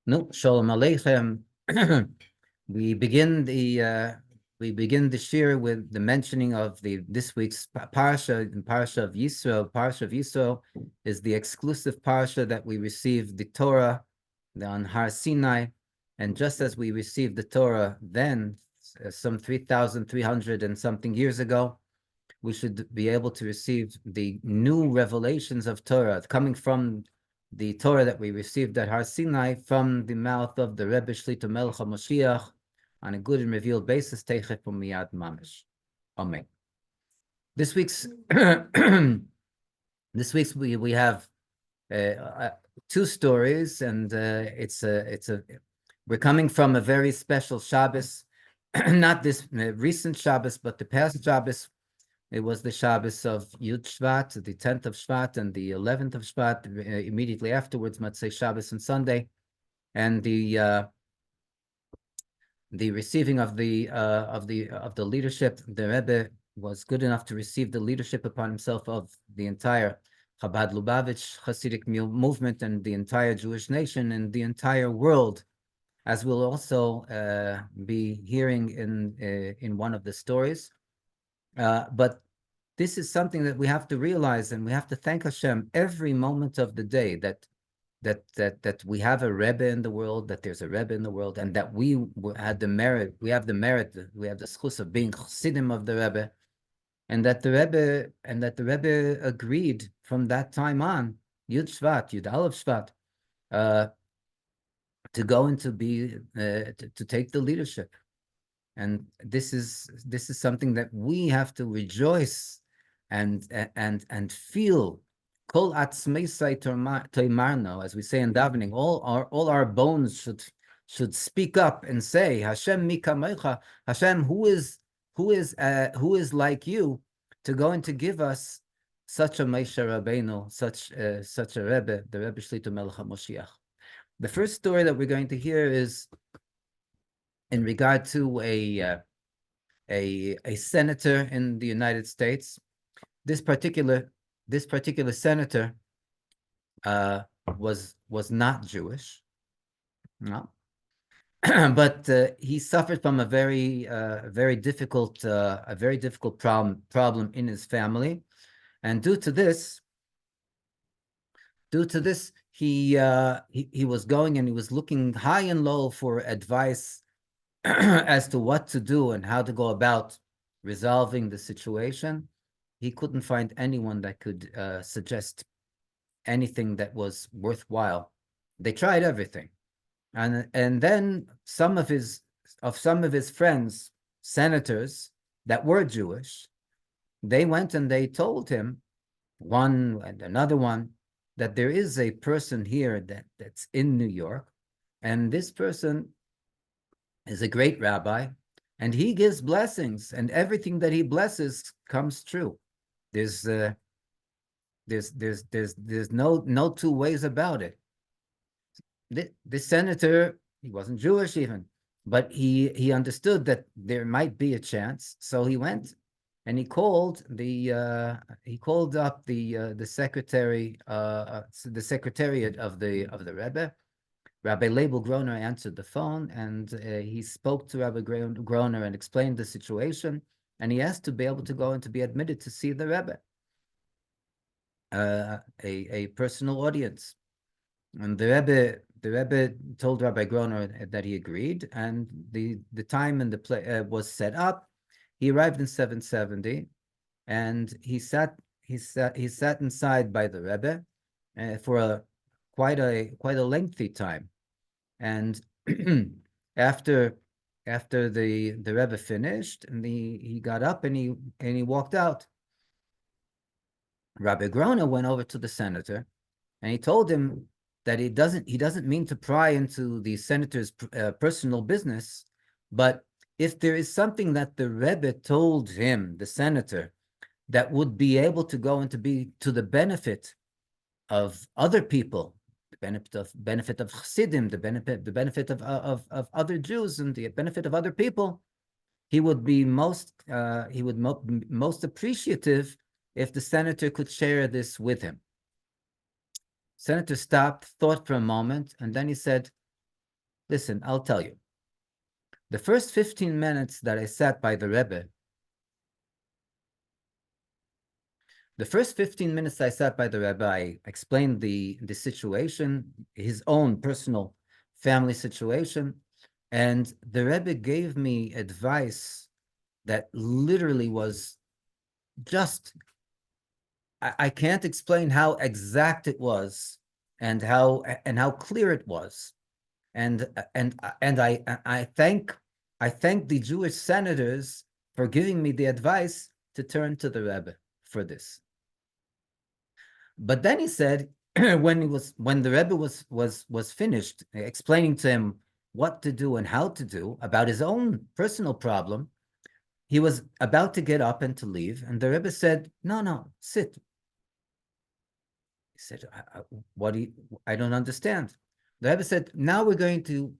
No, Shalom Aleichem. We begin the shir with the mentioning of this week's parsha, Parsha of Yisro. Parsha of Yisro is the exclusive parsha that we received the Torah on Har Sinai, and just as we received the Torah then, some 3,300 and something years ago, we should be able to receive the new revelations of Torah coming from the Torah that we received at Har Sinai from the mouth of the Rebbe Shlita Melech Ha'Moshiach on a good and revealed basis. Teichef Miyad Mamish. Amen. This week's we have two stories, and we're coming from a very special Shabbos, not this recent Shabbos, but the past Shabbos. It was the Shabbos of Yud Shvat, the 10th of Shvat, and the 11th of Shvat. Immediately afterwards, Motzei Shabbos and Sunday, and the receiving of the leadership. The Rebbe was good enough to receive the leadership upon himself of the entire Chabad Lubavitch Hasidic movement and the entire Jewish nation and the entire world, as we'll also be hearing in one of the stories. But this is something that we have to realize, and we have to thank Hashem every moment of the day that we have a Rebbe in the world, that there's a Rebbe in the world, and that we have the merit, we have the schus of being Chassidim of the Rebbe, and that the Rebbe agreed from that time on, Yud Shvat, Yud Aleph Shvat, to go and to take the leadership. And this is something that we have to rejoice and feel. Kol atzmeisai toimarno, as we say in davening, all our bones should speak up and say, Hashem mi kamecha, Hashem, who is like you, to go and to give us such a Moshe Rabbeinu, such a Rebbe, the Rebbe Shlita Melech Ha'Moshiach. The first story that we're going to hear is in regard to a senator in the United States. This particular senator was not Jewish, no, but he suffered from a very difficult problem in his family, and due to this, he was going and he was looking high and low for advice as to what to do and how to go about resolving the situation. He couldn't find anyone that could suggest anything that was worthwhile. They tried everything, and then some of his friends, senators that were Jewish, they went and they told him, one and another one, that there is a person here that's in New York, and this person is a great rabbi, and he gives blessings, and everything that he blesses comes true. There's no two ways about it. This senator, he wasn't Jewish even, but he understood that there might be a chance, so he went and he called up the secretary, the secretariat of the Rebbe. Rabbi Label Groner answered the phone, and he spoke to Rabbi Groner and explained the situation, and he asked to be able to go and to be admitted to see the Rebbe, a personal audience. And the Rebbe told Rabbi Groner that he agreed, and the time and the place was set up. He arrived in 770, and he sat inside by the Rebbe for quite a lengthy time. And after the Rebbe finished, and he got up and he walked out, Rabbi Groner went over to the senator, and he told him that he doesn't mean to pry into the senator's personal business, but if there is something that the Rebbe told him, the senator, that would be able to go and to be to the benefit of other people, the benefit of Chassidim, the benefit of other Jews, and the benefit of other people, he would be most appreciative if the senator could share this with him. Senator stopped, thought for a moment, and then he said, Listen, I'll tell you. The first 15 minutes that I sat by the Rebbe, I explained the situation, his own personal family situation, and the Rebbe gave me advice that literally was just, I can't explain how exact it was and how clear it was. And I thank the Jewish senators for giving me the advice to turn to the Rebbe for this. But then he said, when the Rebbe was finished explaining to him what to do and how to do about his own personal problem, he was about to get up and to leave, and the Rebbe said, "No, sit." He said, "What do you? I don't understand." The Rebbe said, "Now we're going to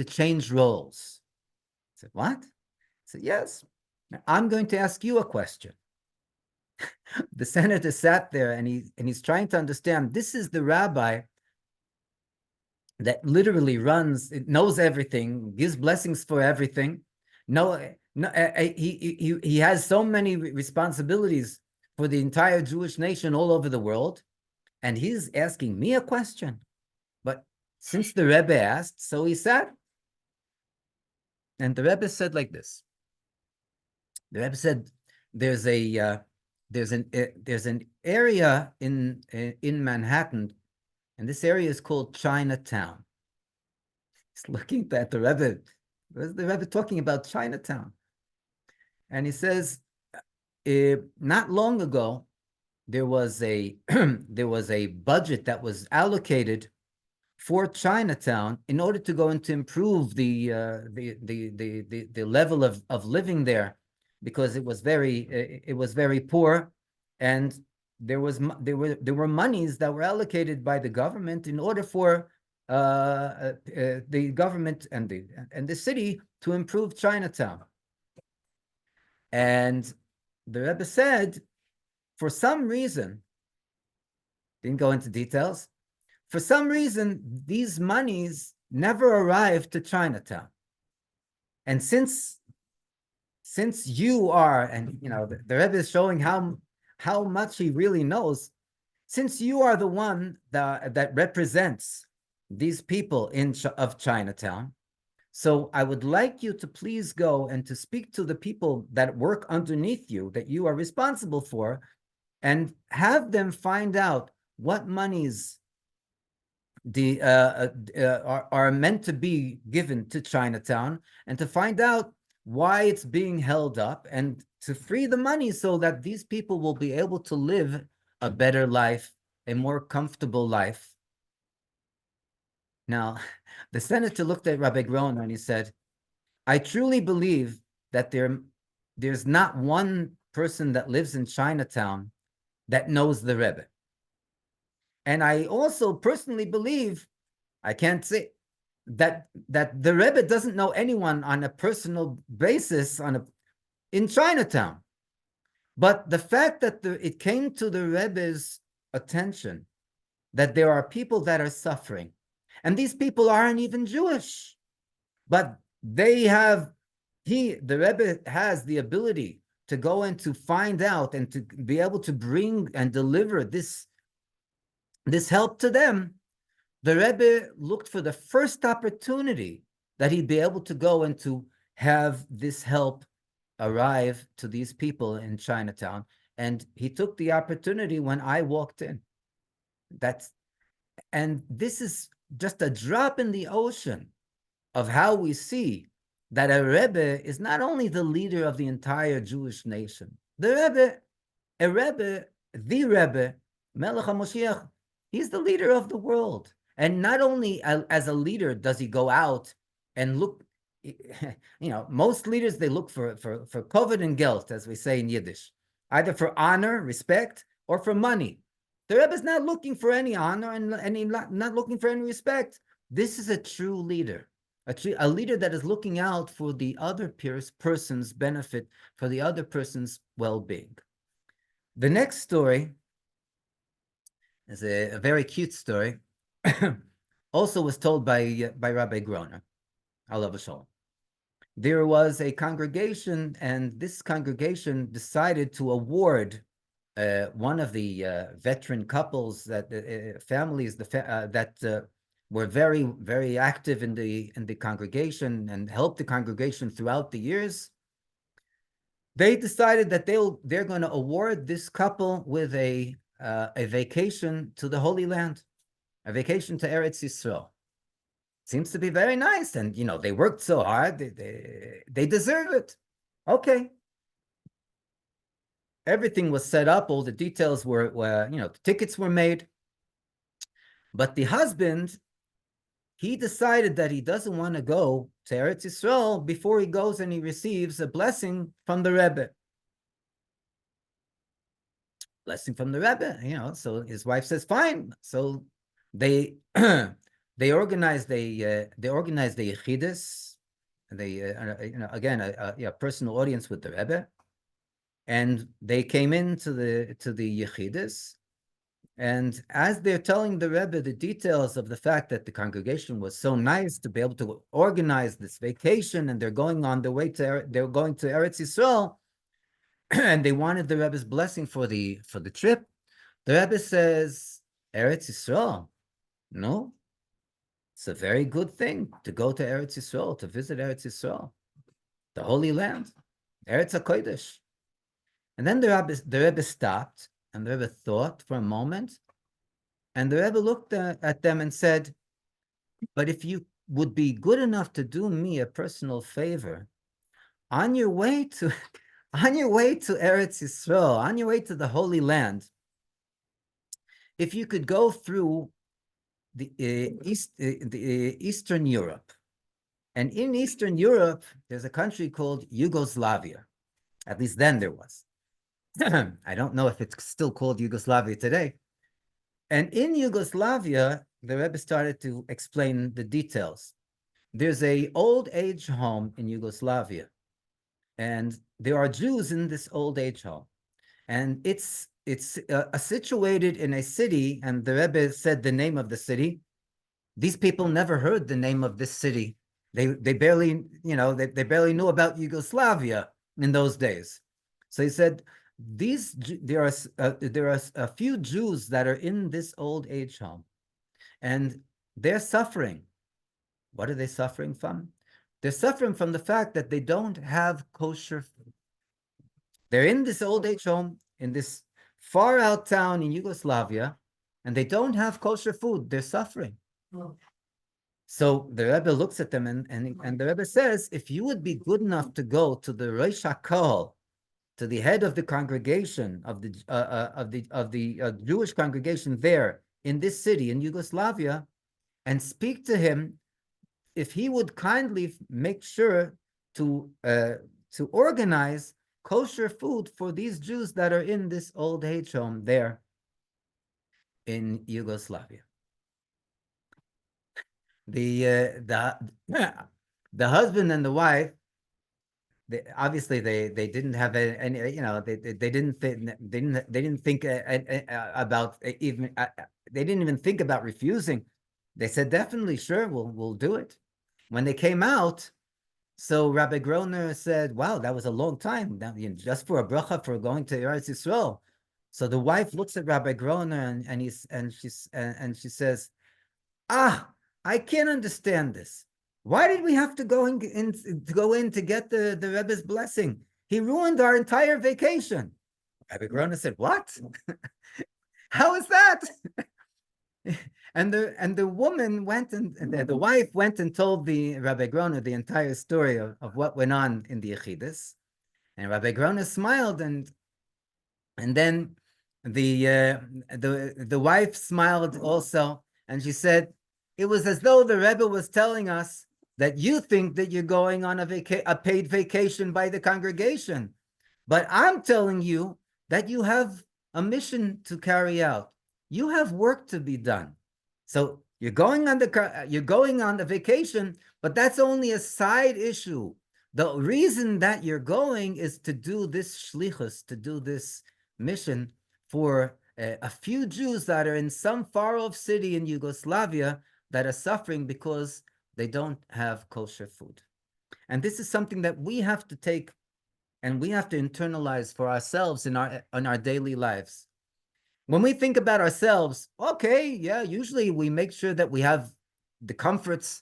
change roles." I said, "What?" I said, "Yes. I'm going to ask you a question." The senator sat there and he's trying to understand. This is the rabbi that literally knows everything, gives blessings for everything. He has so many responsibilities for the entire Jewish nation all over the world, and he's asking me a question. But since the Rebbe asked, so he sat, and the Rebbe said like this. The Rebbe said, "There's an area in Manhattan, and this area is called Chinatown." He's looking at the Rebbe. Where's the Rebbe talking about Chinatown? And he says, not long ago, there was a budget that was allocated for Chinatown in order to go and to improve the level of living there, because it was very poor, and there were monies that were allocated by the government in order for the government and the city to improve Chinatown. And the Rebbe said, for some reason, didn't go into details, for some reason, these monies never arrived to Chinatown. And since you are, and the Rebbe is showing how much he really knows, since you are the one that represents these people of Chinatown, so I would like you to please go and to speak to the people that work underneath you, that you are responsible for, and have them find out what monies are meant to be given to Chinatown, and to find out why it's being held up, and to free the money so that these people will be able to live a better life, a more comfortable life. Now, the senator looked at Rabbi Groner and he said, "I truly believe that there's not one person that lives in Chinatown that knows the Rebbe. And I also personally believe, I can't say that the Rebbe doesn't know anyone on a personal basis in Chinatown. But the fact that it came to the Rebbe's attention that there are people that are suffering, and these people aren't even Jewish, but the Rebbe has the ability to go and to find out and to be able to bring and deliver this help to them. The Rebbe looked for the first opportunity that he'd be able to go and to have this help arrive to these people in Chinatown. And he took the opportunity when I walked in. And this is just a drop in the ocean of how we see that a Rebbe is not only the leader of the entire Jewish nation. The Rebbe, Melech Ha'Moshiach, he's the leader of the world. And not only as a leader does he go out and look, most leaders, they look for koved and geld, as we say in Yiddish, either for honor, respect, or for money. The Rebbe is not looking for any honor and he's not looking for any respect. This is a true leader, a leader that is looking out for the other person's benefit, for the other person's well-being. The next story is a very cute story. also was told by Rabbi Groner, alav shalom. There was a congregation, and this congregation decided to award one of the veteran couples, that families that were very, very active in the congregation and helped the congregation throughout the years. They decided that they're going to award this couple with a vacation to the Holy Land, a vacation to Eretz Yisrael. Seems to be very nice, and they worked so hard, they deserve it. Okay. Everything was set up, all the details were the tickets were made. But the husband, he decided that he doesn't want to go to Eretz Yisrael before he goes and he receives a blessing from the Rebbe. Blessing from the Rebbe, so his wife says, fine. So they they organized a yechidus. They again a personal audience with the Rebbe, and they came into the yechidus. And as they're telling the Rebbe the details of the fact that the congregation was so nice to be able to organize this vacation, and they're going to Eretz Yisrael, and they wanted the Rebbe's blessing for the trip, the Rebbe says, Eretz Yisrael, no, it's a very good thing to go to Eretz Yisrael, to visit Eretz Yisrael, the Holy Land, Eretz HaKodesh. And then the Rebbe stopped, and the Rebbe thought for a moment, and the Rebbe looked at them and said, but if you would be good enough to do me a personal favor, on your way to Eretz Yisrael, on your way to the Holy Land, if you could go through the Eastern Europe, and in Eastern Europe, there's a country called Yugoslavia. At least then there was. I don't know if it's still called Yugoslavia today. And in Yugoslavia, the Rebbe started to explain the details. There's an old age home in Yugoslavia, and there are Jews in this old age home. And it's situated in a city, and the Rebbe said the name of the city. These people never heard the name of this city. They barely, they barely knew about Yugoslavia in those days. So he said, there are a few Jews that are in this old age home, and they're suffering. What are they suffering from? They're suffering from the fact that they don't have kosher food. They're in this old age home in this far out town in Yugoslavia, and they don't have kosher food. They're suffering. Oh. So the Rebbe looks at them, and the Rebbe says, if you would be good enough to go to the Rosh HaKol, to the head of the congregation of the Jewish congregation there in this city in Yugoslavia, and speak to him, if he would kindly make sure to organize kosher food for these Jews that are in this old age home there in Yugoslavia. The husband and the wife, obviously they didn't have any, they didn't think about even they didn't even think about refusing. They said, definitely, sure, we'll do it. When they came out, so Rabbi Groner said, wow, that was a long time, just for a bracha for going to Eretz Yisrael. So the wife looks at Rabbi Groner and she says, I can't understand this. Why did we have to go in to get the Rebbe's blessing? He ruined our entire vacation. Rabbi Groner said, what? How is that? And the woman went and the wife went and told the Rabbi Groner the entire story of what went on in the Yechidus. And Rabbi Groner smiled, and then the wife smiled also, and she said, it was as though the Rebbe was telling us that you think that you're going on a paid vacation by the congregation, but I'm telling you that you have a mission to carry out. You have work to be done. So you're going on the vacation, but that's only a side issue. The reason that you're going is to do this shlichus, to do this mission for a few Jews that are in some far-off city in Yugoslavia, that are suffering because they don't have kosher food. And this is something that we have to take and we have to internalize for ourselves in our daily lives. When we think about ourselves, okay, yeah, usually we make sure that we have the comforts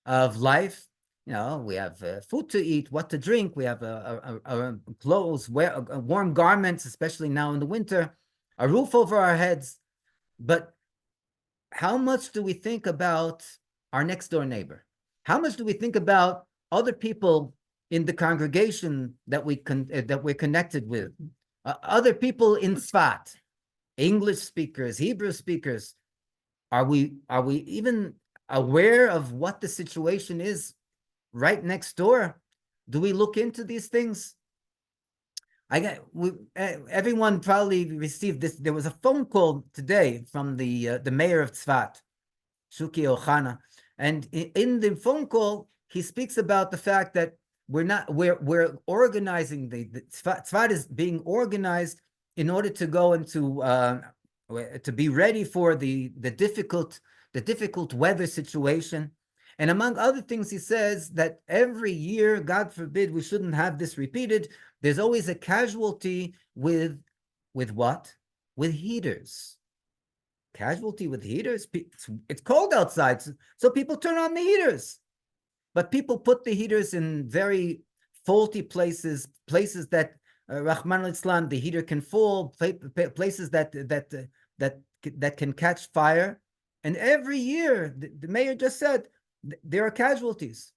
of life. We have food to eat, what to drink. We have clothes, warm garments, especially now in the winter, a roof over our heads. But how much do we think about our next door neighbor? How much do we think about other people in the congregation that we're connected with? Other people in Tzfat, English speakers, Hebrew speakers. Are we even aware of what the situation is right next door? Do we look into these things? Everyone probably received this. There was a phone call today from the mayor of Tzfat, Shuki Ohana, and in the phone call he speaks about the fact that we're organizing the Tzfat is being organized in order to go into to be ready for the difficult weather situation. And among other things, he says that every year, God forbid, we shouldn't have this repeated. There's always a casualty with what? With heaters. Casualty with heaters. It's cold outside, so people turn on the heaters. But people put the heaters in very faulty places that Rahman al-Islam, the heater can fall, places that can catch fire. And every year, the mayor just said, there are casualties.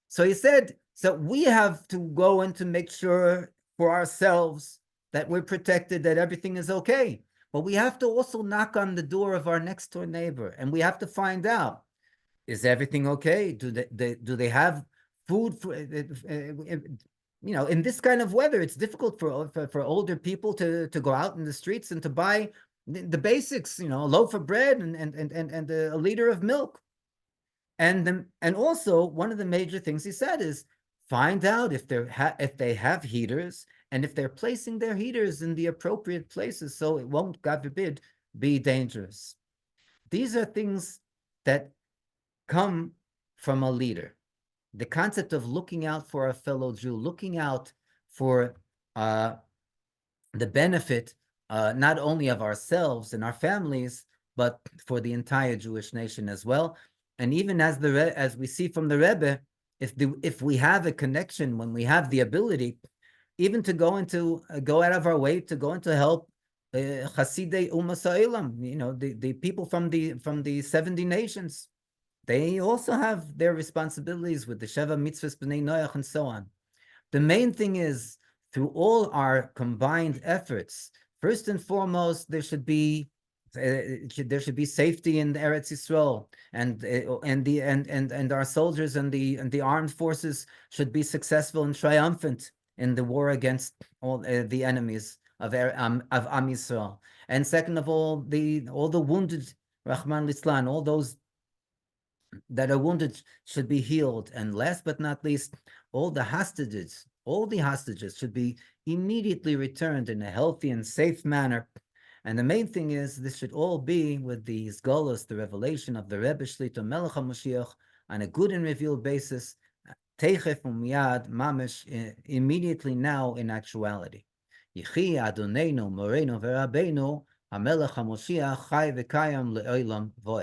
So he said, so we have to go and to make sure for ourselves that we're protected, that everything is okay. But we have to also knock on the door of our next door neighbor, and we have to find out, is everything okay? Do they have food for, in this kind of weather? It's difficult for older people to go out in the streets and to buy the basics, a loaf of bread and a liter of milk. And also one of the major things he said is find out if they have heaters and if they're placing their heaters in the appropriate places so it won't, God forbid, be dangerous. These are things that come from a leader. The concept of looking out for a fellow Jew, looking out for the benefit not only of ourselves and our families, but for the entire Jewish nation as well. And even as we see from the Rebbe, if we have a connection, when we have the ability, even to go out of our way to go and to help Hasidei Umas Ha'olam, the people from the 70 nations, they also have their responsibilities with the Sheva Mitzvahs B'nai Noach and so on. The main thing is, through all our combined efforts, first and foremost, there should be safety in the Eretz Yisrael, and our soldiers and the armed forces should be successful and triumphant in the war against all the enemies of Am Yisrael. And second of all the wounded, Rahman Litzlan, all those that are wounded should be healed. And last but not least, all the hostages should be immediately returned in a healthy and safe manner. And the main thing is, this should all be with the Izgolos, the revelation of the Rebbe Shlita Melech Ha'Moshiach, on a good and revealed basis, Teichef Umiyad Mamish, immediately now in actuality. Yichi Adonenu Moreno V'Rabbeinu HaMelech HaMoshiach Chai V'Kayam Le'olam Voed.